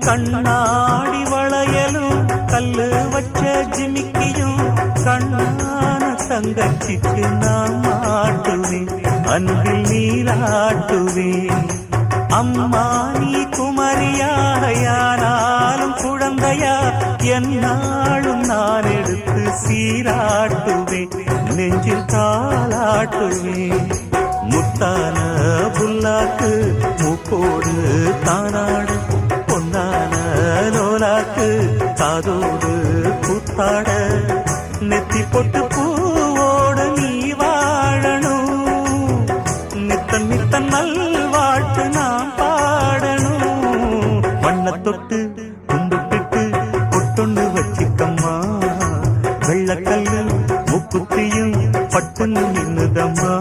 கண்ணாடி வளையலும் கல்லு வச்ச ஜிமிக்கியும் கண்ணான தங்கச்சிக்கு நான் மாட்டுவேன், அன்பில் நீராட்டுவேன். அம்மா நீ குமரியாயானாலும் குழந்தையா என்னாலும் நான் எடுத்து சீராட்டுவேன், நெஞ்சில் தாளாட்டுவேன். முத்தான புல்லாக்கு மூக்கோடு தானாடு, பொன்னான நோலாக்கு காதோடு கூத்தாட, நெத்தி பொட்டு பூவோடு நீ வாழணும், நித்தன் நித்தன் நல்வாழ்த்து நான் பாடணும். வண்ண தொட்டு கும்பிட்டுட்டு பொட்டொன்னு வச்சிக்கம்மா, வெள்ளக்கல்லு முக்குத்தியும் பட்டுன்னு நின்னுதம்மா.